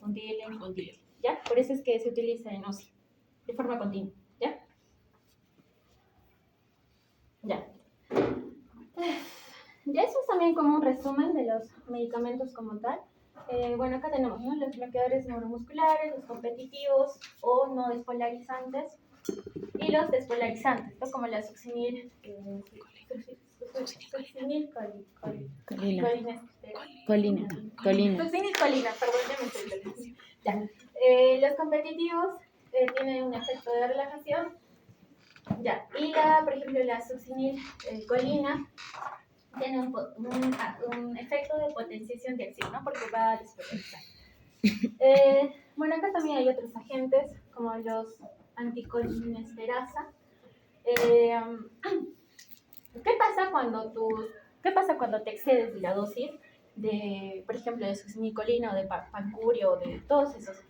S2: ¿ya? Por eso es que se utiliza en UCI, de forma continua, ¿ya? Ya. Ya eso es también como un resumen de los medicamentos como tal. Bueno, acá tenemos, ¿no? Los bloqueadores neuromusculares, los competitivos o no despolarizantes y los despolarizantes, ¿no? Como la succinil, succinil colina, perdón, ya me estoy olvidando. Ya. Los competitivos tienen un efecto de relajación. Ya. Y por ejemplo, la succinil colina tiene un efecto de potenciación de acción, ¿no? Porque va a despolarizar. Bueno, acá también hay otros agentes, como los anticolinesterasa. ¿Qué pasa cuando te excedes de la dosis de, por ejemplo, de succinilcolina o de pancurio o de todos esos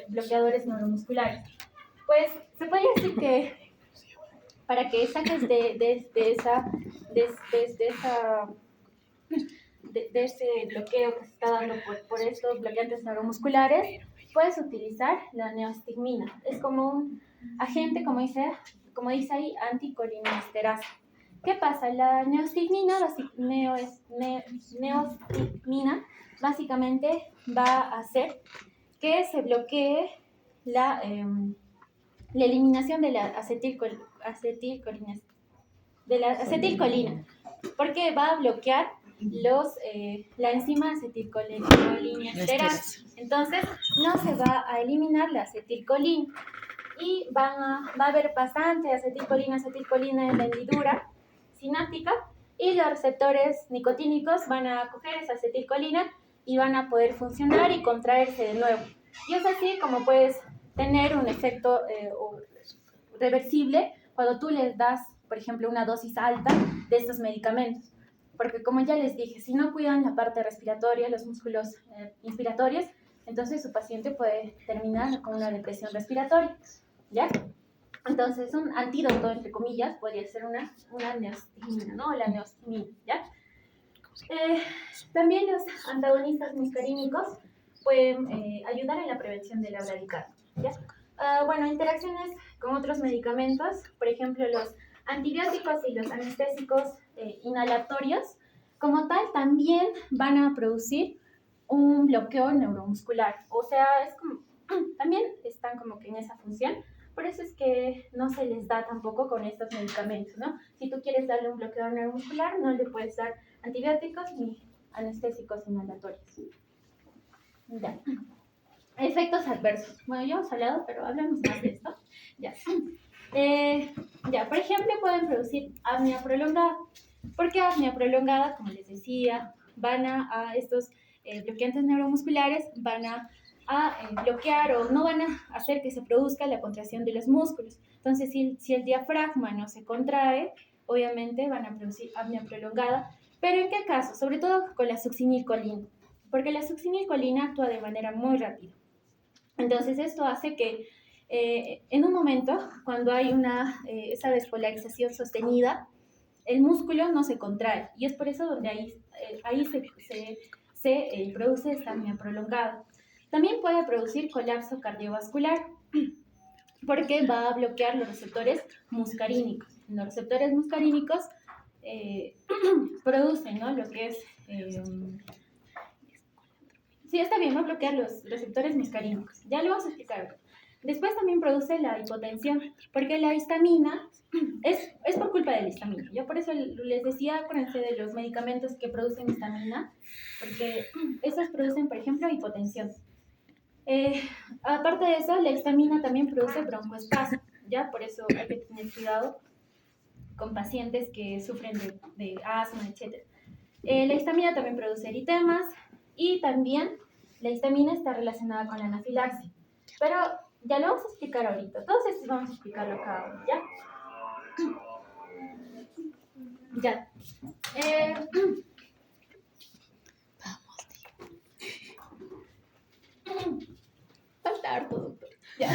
S2: bloqueadores neuromusculares? Pues se podría decir que para que saques de ese bloqueo que se está dando por estos bloqueantes neuromusculares, puedes utilizar la neostigmina. Es como un agente, como dice ahí, anticolinesterasa. ¿Qué pasa? La neostigmina básicamente va a hacer que se bloquee la eliminación de la acetilcolina, porque va a bloquear la enzima acetilcolinesterasa. Entonces, no se va a eliminar la acetilcolina y va a haber bastante acetilcolina en la hendidura sináptica y los receptores nicotínicos van a coger esa acetilcolina y van a poder funcionar y contraerse de nuevo. Y es así como puedes tener un efecto reversible cuando tú les das, por ejemplo, una dosis alta de estos medicamentos. Porque como ya les dije, si no cuidan la parte respiratoria, los músculos inspiratorios, entonces su paciente puede terminar con una depresión respiratoria, ¿ya? Entonces un antídoto, entre comillas, podría ser una neostigmina, ¿no? La neostigmina, ¿ya? También los antagonistas muscarínicos pueden ayudar en la prevención de la bradicardia, ¿ya? Bueno, interacciones con otros medicamentos, por ejemplo, los antibióticos y los anestésicos inhalatorios, como tal, también van a producir un bloqueo neuromuscular. O sea, es como, también están como que en esa función. Por eso es que no se les da tampoco con estos medicamentos, ¿no? Si tú quieres darle un bloqueo neuromuscular, no le puedes dar antibióticos ni anestésicos inhalatorios. Ya. Efectos adversos. Bueno, ya hemos hablado, pero hablamos más de esto. Ya. Ya, por ejemplo, pueden producir apnea prolongada. ¿Por qué apnea prolongada? Como les decía, van a estos bloqueantes neuromusculares van a bloquear o no van a hacer que se produzca la contracción de los músculos. Entonces, si el diafragma no se contrae, obviamente van a producir apnea prolongada. ¿Pero en qué caso? Sobre todo con la succinilcolina, porque la succinilcolina actúa de manera muy rápida. Entonces, esto hace que en un momento, cuando hay esa despolarización sostenida, el músculo no se contrae y es por eso donde ahí se produce esta apnea prolongada. También puede producir colapso cardiovascular porque va a bloquear los receptores muscarínicos. Los receptores muscarínicos producen, ¿no? Lo que es... sí, está bien, va a bloquear los receptores muscarínicos. Ya lo vamos a explicar. Después también produce la hipotensión, porque la histamina es por culpa de la histamina. Yo por eso les decía, acuérdense de los medicamentos que producen histamina, porque estos producen, por ejemplo, hipotensión. Aparte de eso, la histamina también produce broncoespasmo. ¿ya? Por eso hay que tener cuidado con pacientes que sufren de asma, etc. La histamina también produce eritemas y también la histamina está relacionada con la anafilaxia. Pero ya lo vamos a explicar ahorita. Todos estos vamos a explicarlo cada uno, ¿ya? Ya. Falta harto, doctor. Ya.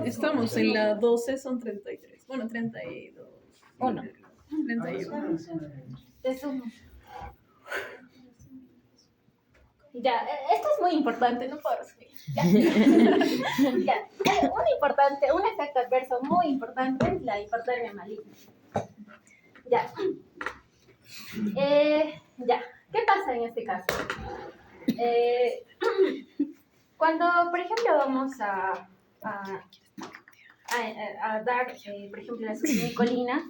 S3: Estamos en la 12, son 33. Bueno, 32. ¿O no? 31.
S2: Te sumo. Ya, esto es muy importante, no puedo resumir. Ya. Ya. Un efecto adverso muy importante es la hipertermia maligna. Ya. Ya. ¿Qué pasa en este caso? Cuando, por ejemplo, vamos a dar, por ejemplo, la succinilcolina,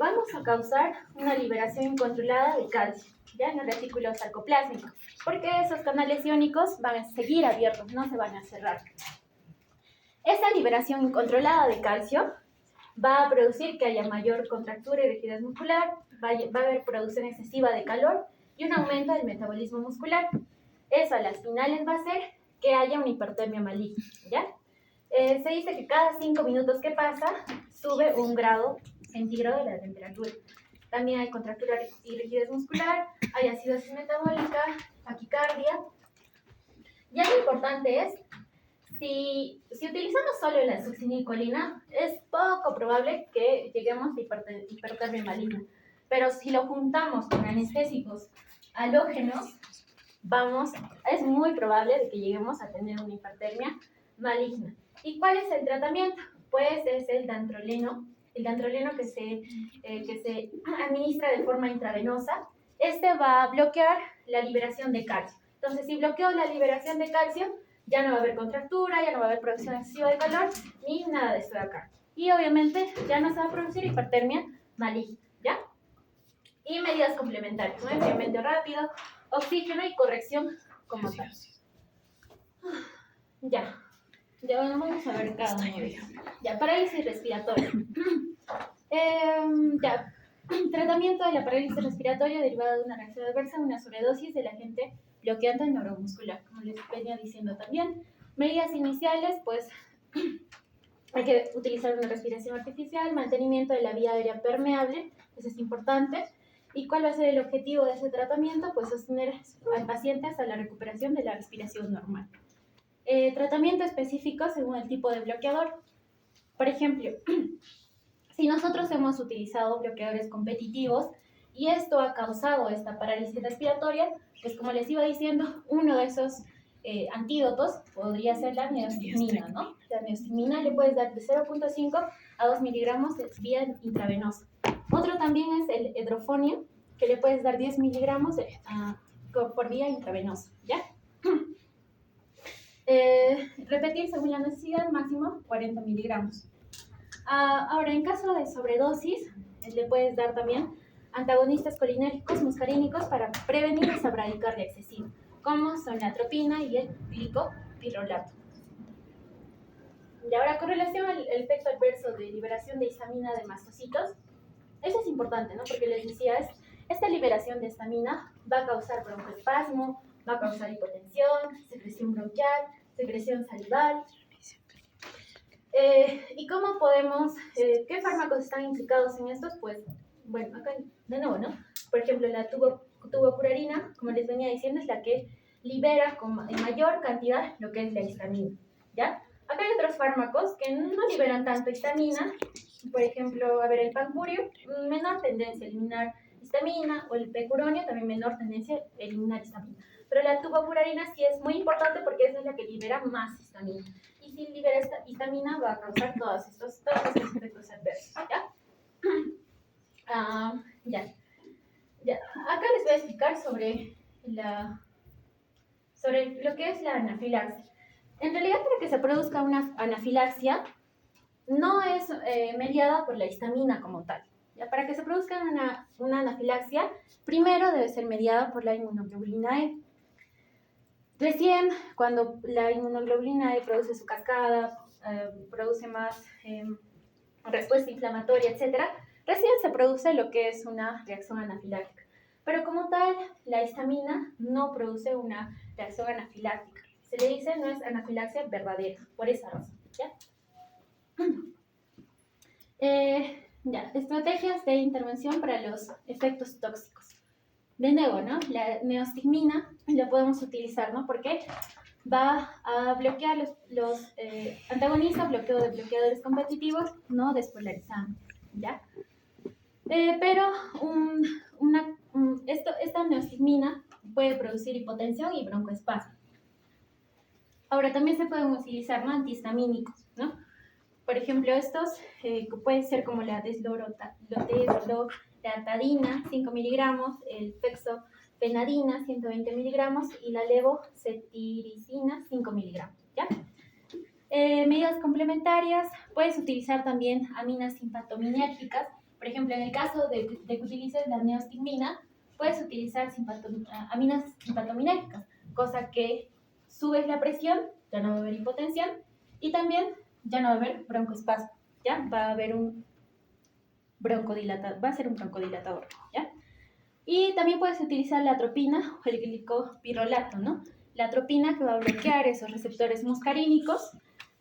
S2: vamos a causar una liberación incontrolada de calcio, ya en el retículo sarcoplásmico, porque esos canales iónicos van a seguir abiertos, no se van a cerrar. Esta liberación incontrolada de calcio va a producir que haya mayor contractura y rigidez muscular, va a haber producción excesiva de calor y un aumento del metabolismo muscular. Eso a las finales va a hacer que haya una hipertermia maligna, ¿ya? Se dice que cada 5 minutos que pasa sube 1 grado centígrado de la temperatura. También hay contractura y rigidez muscular, hay acidosis metabólica, taquicardia. Ya lo importante es, si utilizamos solo la succinilcolina, es poco probable que lleguemos a hipertermia maligna. Pero si lo juntamos con anestésicos halógenos, es muy probable de que lleguemos a tener una hipertermia maligna. ¿Y cuál es el tratamiento? Pues es el dantroleno que se administra de forma intravenosa. Este va a bloquear la liberación de calcio. Entonces, si bloqueo la liberación de calcio, ya no va a haber contractura, ya no va a haber producción excesiva de calor, ni nada de esto de acá. Y obviamente ya no se va a producir hipertermia maligna, ¿ya? Y medidas complementarias, ¿no? Enfriamiento rápido, oxígeno y corrección como tal. Ya. Ya vamos a ver cada uno de ellos. Ya, parálisis respiratoria. Ya. Tratamiento de la parálisis respiratoria derivada de una reacción adversa, una sobredosis del agente bloqueante neuromuscular, como les venía diciendo también. Medidas iniciales, pues hay que utilizar una respiración artificial, mantenimiento de la vía aérea permeable, eso es importante. ¿Y cuál va a ser el objetivo de ese tratamiento? Pues sostener al paciente hasta la recuperación de la respiración normal. Tratamiento específico según el tipo de bloqueador. Por ejemplo, si nosotros hemos utilizado bloqueadores competitivos y esto ha causado esta parálisis respiratoria, pues como les iba diciendo, uno de esos antídotos podría ser la neostigmina, ¿no? La neostigmina le puedes dar de 0.5 a 2 miligramos de vía intravenosa. Otro también es el hedrofonio, que le puedes dar 10 miligramos por vía intravenosa, ¿ya? Repetir según la necesidad, máximo 40 miligramos. Ahora, en caso de sobredosis, le puedes dar también antagonistas colinérgicos muscarínicos para prevenir esa bradicardia excesiva, como son la atropina y el glicopirrolato. Y ahora, con relación al efecto adverso de liberación de histamina de mastocitos, eso es importante, ¿no? Porque les decía, esta liberación de histamina va a causar broncoespasmo, va a causar hipotensión, secreción bronquial, secreción salival. ¿Y cómo podemos, qué fármacos están implicados en estos? Pues, bueno, acá de nuevo, ¿no? Por ejemplo, la tubocurarina, como les venía diciendo, es la que libera en mayor cantidad lo que es la histamina, ¿ya? Acá hay otros fármacos que no liberan tanto histamina, por ejemplo, a ver, el pancurio, menor tendencia a eliminar histamina, o el pecuronio, también menor tendencia a eliminar histamina. Pero la tubocurarina sí es muy importante porque esa es la que libera más histamina. Y si libera esta histamina va a causar todos estos efectos adversos, ¿ya? Ya. Acá les voy a explicar sobre lo que es la anafilaxia. En realidad, para que se produzca una anafilaxia, no es mediada por la histamina como tal, Ya, para que se produzca una anafilaxia, primero debe ser mediada por la inmunoglobulina E. Recién, cuando la inmunoglobulina E produce su cascada, produce más respuesta inflamatoria, etc., recién se produce lo que es una reacción anafiláctica. Pero como tal, la histamina no produce una reacción anafiláctica. Se le dice no es anafilaxia verdadera, por esa razón. ¿Ya? Estrategias de intervención para los efectos tóxicos. De nuevo, ¿no? La neostigmina la podemos utilizar, ¿no? Porque va a bloquear antagoniza bloqueo de bloqueadores competitivos no despolarizantes, ¿ya? Pero esta neostigmina puede producir hipotensión y broncoespasmo. Ahora, también se pueden utilizar, ¿no?, antihistamínicos, ¿no? Por ejemplo, estos pueden ser como la desloratadina, 5 miligramos, el fexofenadina, 120 miligramos, y la levocetiricina, 5 miligramos, ¿ya? Medidas complementarias, puedes utilizar también aminas simpatominérgicas. Por ejemplo, en el caso de que utilices la neostigmina, puedes utilizar aminas simpatominérgicas, cosa que subes la presión, ya no va a haber hipotensión, y también ya no va a haber broncoespasmo, ¿ya? Va a haber va a ser un broncodilatador, ¿ya? Y también puedes utilizar la atropina o el glicopirrolato, ¿no? La atropina, que va a bloquear esos receptores muscarínicos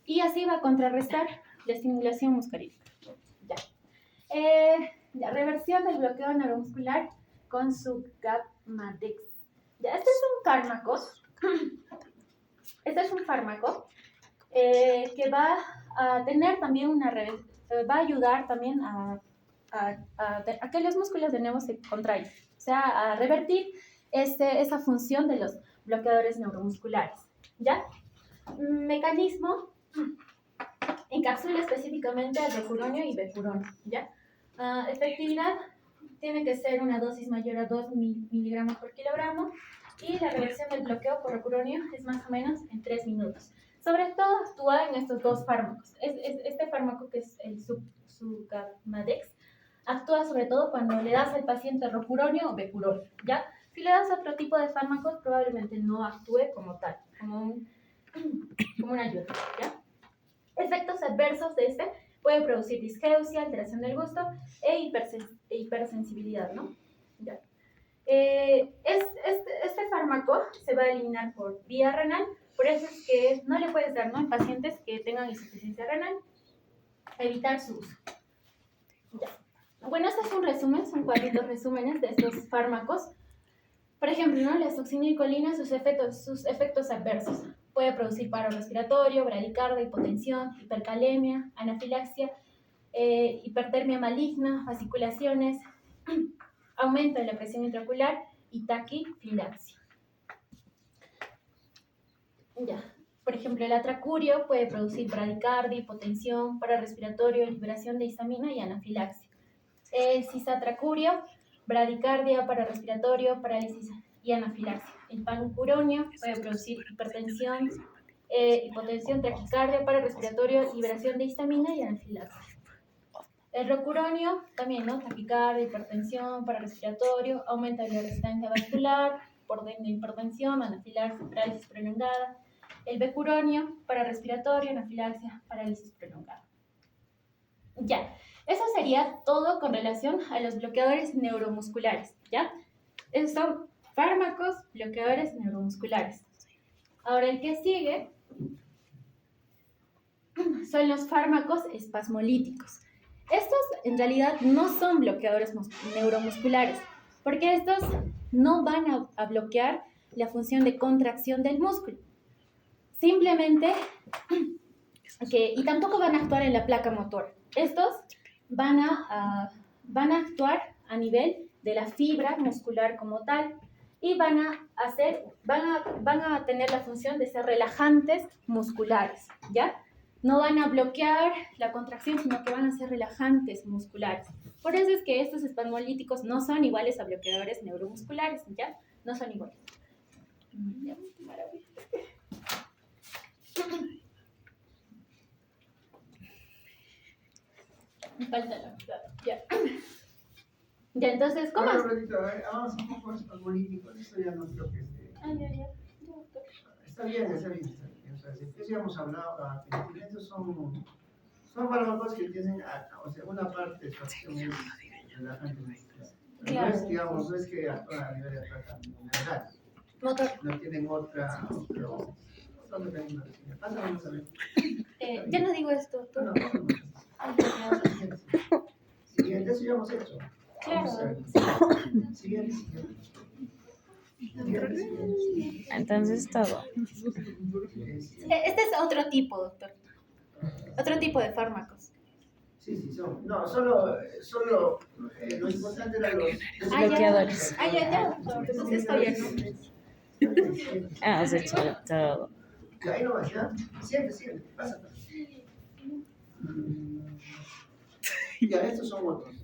S2: y así va a contrarrestar la estimulación muscarínica. Ya. Reversión del bloqueo neuromuscular con Sugammadex. Ya, este es un fármaco que va a tener también va a ayudar también a que los músculos de nuevo se contraigan, o sea, a revertir esa función de los bloqueadores neuromusculares, ¿ya? Mecanismo: encapsula específicamente al rocuronio y becuronio, ¿ya? Efectividad: tiene que ser una dosis mayor a 2 miligramos por kilogramo, y la reversión del bloqueo por rocuronio es más o menos en 3 minutos. Sobre todo actúa en estos dos fármacos. Este fármaco, que es el Sugammadex, actúa sobre todo cuando le das al paciente rocuronio o becuronio, ¿ya? Si le das otro tipo de fármacos, probablemente no actúe como tal, como una ayuda, ¿ya? Efectos adversos de este: puede producir disgeusia, alteración del gusto e hipersensibilidad, ¿no? ¿Ya? Este fármaco se va a eliminar por vía renal, por eso es que no le puedes dar, ¿no?, en pacientes que tengan insuficiencia renal. Evitar su uso. Ya. Bueno, este es un resumen, son cuadritos resúmenes de estos fármacos. Por ejemplo, ¿no?, la succinilcolina, sus efectos adversos: puede producir paro respiratorio, bradicardia, hipotensión, hipercalemia, anafilaxia, hipertermia maligna, fasciculaciones, aumento de la presión intraocular y taquifilaxia. Ya. Por ejemplo, el atracurio puede producir bradicardia, hipotensión, paro respiratorio, liberación de histamina y anafilaxia. Cisatracurio: bradicardia, paro respiratorio, parálisis y anafilaxia. El pancuronio puede producir hipertensión, hipotensión, taquicardia, paro respiratorio, liberación de histamina y anafilaxia. El rocuronio también, ¿no?, taquicardia, hipertensión, pararrespiratorio, aumento de la resistencia vascular, por ende hipertensión, anafilaxia, parálisis prolongada. El becuronio, pararrespiratorio, anafilaxia, parálisis prolongada. Ya, eso sería todo con relación a los bloqueadores neuromusculares, ¿ya? Esos son fármacos bloqueadores neuromusculares. Ahora, el que sigue son los fármacos espasmolíticos. Estos en realidad no son bloqueadores neuromusculares, porque estos no van a bloquear la función de contracción del músculo. Simplemente, y tampoco van a actuar en la placa motora. Estos van a actuar a nivel de la fibra muscular como tal, y van a tener la función de ser relajantes musculares, ¿ya? No van a bloquear la contracción, sino que van a ser relajantes musculares. Por eso es que estos espasmolíticos no son iguales a bloqueadores neuromusculares, ¿ya? No son iguales. Ya, maravilla. Me falta la... Ya. Ya, entonces, ¿cómo?
S1: Ahora, Rodito, vamos un poco al político, eso ya no creo que esté.
S2: Ah, ya, doctor.
S1: Está bien, está bien, está bien. O sea, si ya hemos hablado, estos son fármacos que tienen, o sea, una parte de su acción es relajante.
S2: Claro.
S1: No es, digamos, no es que actúan a nivel de tratamiento general,
S2: Motor.
S1: no tienen otro mecanismo de acción. Pásame a ver.
S2: Ya no digo esto,
S1: No,
S2: doctor.
S1: no,
S2: Ay, Dios mío.
S1: siguiente, eso ya hemos hecho.
S2: Claro.
S1: Siguiente.
S4: Entonces todo.
S2: Este es otro tipo, doctor. Otro tipo de fármacos.
S1: Sí, son. No, solo lo importante era los
S4: Bloqueadores.
S2: Ah, ya, doctor. Entonces está bien, ¿no?
S4: Has hecho todo.
S1: Ahí no vas, ¿ya? Siempre, pasa. Ya, estos son otros.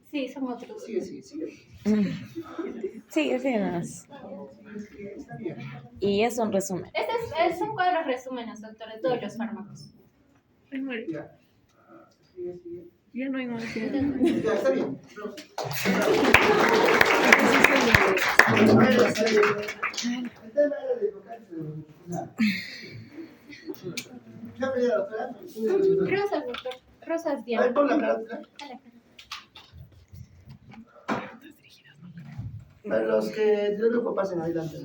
S2: Sí, son otros.
S1: Sigue.
S4: Sí, sí, más.
S1: Está bien.
S4: Y es un resumen.
S2: Es un cuadro resúmenes, doctor, de todos los fármacos.
S3: Ay, María,
S1: Ya. Sigue.
S3: ya no hay más.
S1: Ya, está bien. El tema era de tocarse. ¿Ya pedí a la doctora?
S2: Rosas, doctor. Rosas,
S1: A ver,
S2: bien.
S1: pon la carátula. Para los que del grupo pasen adelante.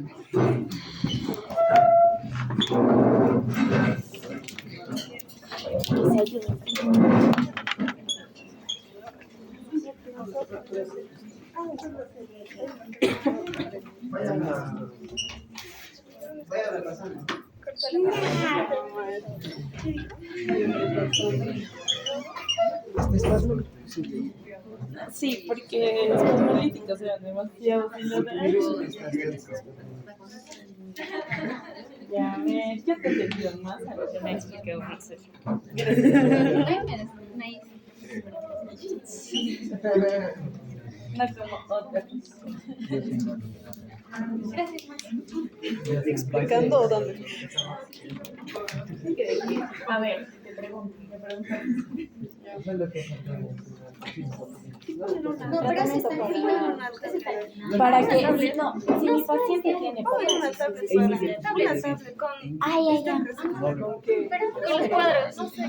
S1: Vayan repasando.
S4: Sí, porque los cosmolíticos eran demasiado. Ya, yo te pido más a lo que me explicó Marcelo. No como otras.
S2: Gracias, Max.
S3: ¿Explicando o dónde?
S4: A ver, te pregunto.
S2: No, pero ese está bien.
S4: Para que, si mi paciente tiene
S3: Una tablet con
S2: Ay, ay, ay.
S3: con que
S2: Pero con los cuadros. No sé,